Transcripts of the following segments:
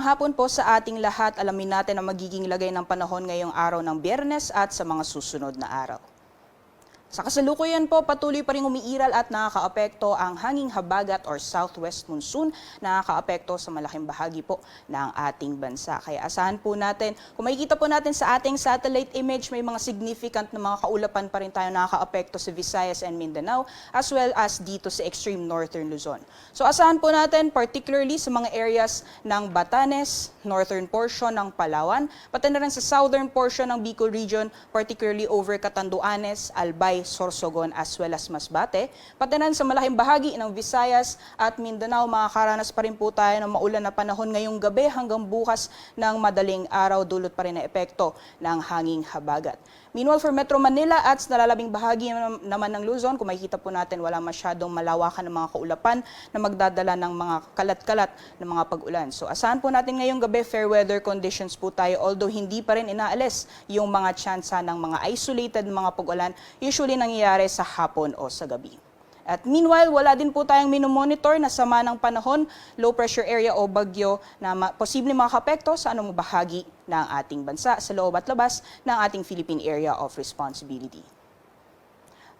Magandang hapon po sa ating lahat. Alamin natin ang magiging lagay ng panahon ngayong araw ng Biyernes at sa mga susunod na araw. Sa kasalukuyan po, patuloy pa rin umiiral at nakakaapekto ang hanging habagat or southwest monsoon, nakakaapekto sa malaking bahagi po ng ating bansa. Kaya asahan po natin, kung makikita po natin sa ating satellite image, may mga significant na mga kaulapan pa rin tayo nakakaapekto sa Visayas and Mindanao, as well as dito sa extreme northern Luzon. So asahan po natin, particularly sa mga areas ng Batanes, northern portion ng Palawan, pati na rin sa southern portion ng Bicol region, particularly over Catanduanes, Albay, Sorsogon as well as Masbate. Pati na sa malaking bahagi ng Visayas at Mindanao, makakaranas pa rin po tayo ng maulan na panahon ngayong gabi hanggang bukas ng madaling araw, dulot pa rin na epekto ng hanging habagat. Meanwhile, for Metro Manila at sa nalalabing bahagi naman ng Luzon, kung makikita po natin, wala masyadong malawakan ng mga kaulapan na magdadala ng mga kalat-kalat ng mga pag-ulan. So asahan po natin ngayong gabi, fair weather conditions po tayo, although hindi pa rin inaalis yung mga tsansa ng mga isolated mga pag-ulan, usually nangyayari sa hapon o sa gabi. At meanwhile, wala din po tayong minomonitor na sama ng panahon, low pressure area o bagyo na posibleng makakapekto sa anumang bahagi ng ating bansa sa loob at labas ng ating Philippine Area of Responsibility.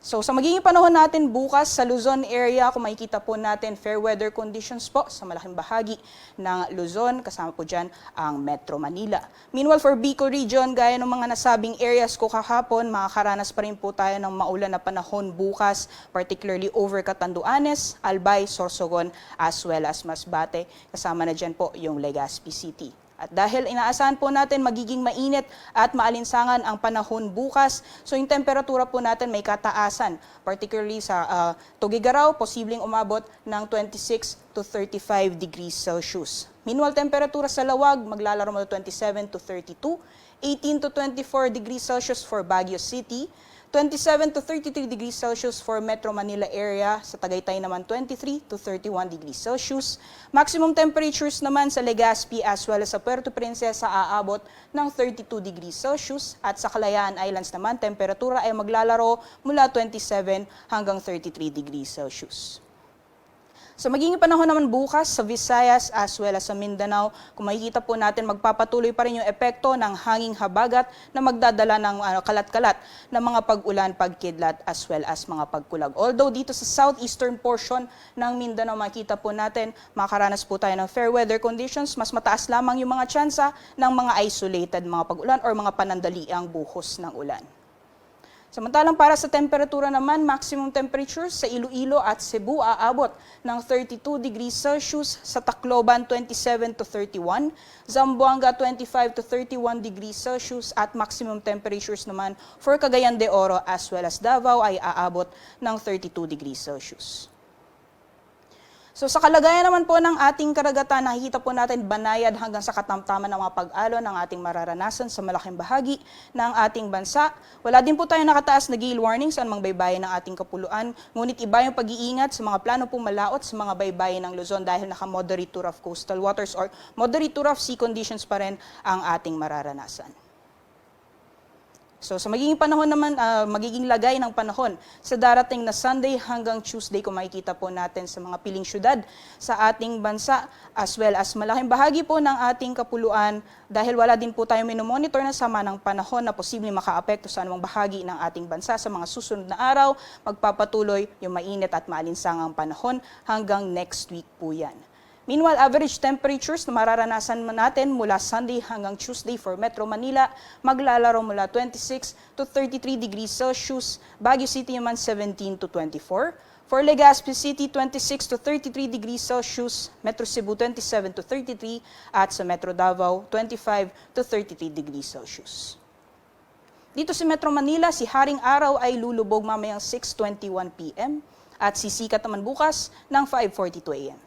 So sa magiging panahon natin bukas sa Luzon area, kung makikita po natin fair weather conditions po sa malaking bahagi ng Luzon, kasama po dyan ang Metro Manila. Meanwhile for Bicol region, gaya ng mga nasabing areas ko kahapon, makakaranas pa rin po tayo ng maulan na panahon bukas, particularly over Catanduanes, Albay, Sorsogon, as well as Masbate. Kasama na dyan po yung Legazpi City. At dahil inaasahan po natin magiging mainit at maalinsangan ang panahon bukas, so yung temperatura po natin may kataasan, particularly sa Tugigaraw, posibleng umabot ng 26 to 35 degrees Celsius. Meanwhile, temperatura sa Lawag, maglalaro mo 27 to 32, 18 to 24 degrees Celsius for Baguio City, 27 to 33 degrees Celsius for Metro Manila area, sa Tagaytay naman 23 to 31 degrees Celsius. Maximum temperatures naman sa Legazpi as well as sa Puerto Princesa aabot ng 32 degrees Celsius at sa Kalayaan Islands naman temperatura ay maglalaro mula 27 hanggang 33 degrees Celsius. Sa magiging panahon naman bukas sa Visayas as well as sa Mindanao, kung makikita po natin magpapatuloy pa rin yung epekto ng hanging habagat na magdadala ng kalat-kalat na mga pag-ulan, pagkidlat as well as mga pagkulag. Although dito sa southeastern portion ng Mindanao, makikita po natin makakaranas po tayo ng fair weather conditions, mas mataas lamang yung mga tsansa ng mga isolated mga pag-ulan or mga panandaliang buhos ng ulan. Samantalang para sa temperatura naman, maximum temperatures sa Iloilo at Cebu aabot ng 32 degrees Celsius, sa Tacloban 27 to 31, Zamboanga 25 to 31 degrees Celsius at maximum temperatures naman for Cagayan de Oro as well as Davao ay aabot ng 32 degrees Celsius. So sa kalagayan naman po ng ating karagatan, nakikita po natin banayad hanggang sa katamtaman ng mga pag-alon ng ating mararanasan sa malaking bahagi ng ating bansa. Wala din po tayo nakataas na gale warning sa anumang baybayin ng ating kapuluan, ngunit iba yung pag-iingat sa mga plano pong malaot sa mga baybayin ng Luzon dahil naka-moderate to rough coastal waters or moderate to rough sea conditions pa rin ang ating mararanasan. So sa magiging panahon naman, magiging lagay ng panahon sa darating na Sunday hanggang Tuesday, kung makikita po natin sa mga piling syudad sa ating bansa as well as malaking bahagi po ng ating kapuluan, dahil wala din po tayo minomonitor na sama ng panahon na posibleng makaapekto sa anumang bahagi ng ating bansa sa mga susunod na araw, magpapatuloy yung mainit at maalinsangang panahon hanggang next week po yan. Meanwhile, average temperatures na mararanasan natin mula Sunday hanggang Tuesday for Metro Manila, maglalaro mula 26 to 33 degrees Celsius, Baguio City naman 17 to 24, for Legazpi City 26 to 33 degrees Celsius, Metro Cebu 27 to 33, at sa Metro Davao 25 to 33 degrees Celsius. Dito sa Metro Manila, si Haring Araw ay lulubog mamayang 6:21 p.m. at sisikat naman bukas ng 5:42 a.m.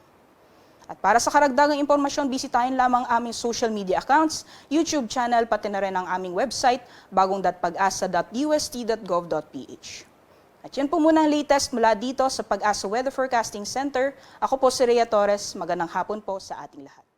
At para sa karagdagang impormasyon, bisitahin lamang aming social media accounts, YouTube channel, pati na rin ang aming website, bagong.pag-asa.ust.gov.ph. At yan po muna ang latest mula dito sa Pag-asa Weather Forecasting Center. Ako po si Rhea Torres. Magandang hapon po sa ating lahat.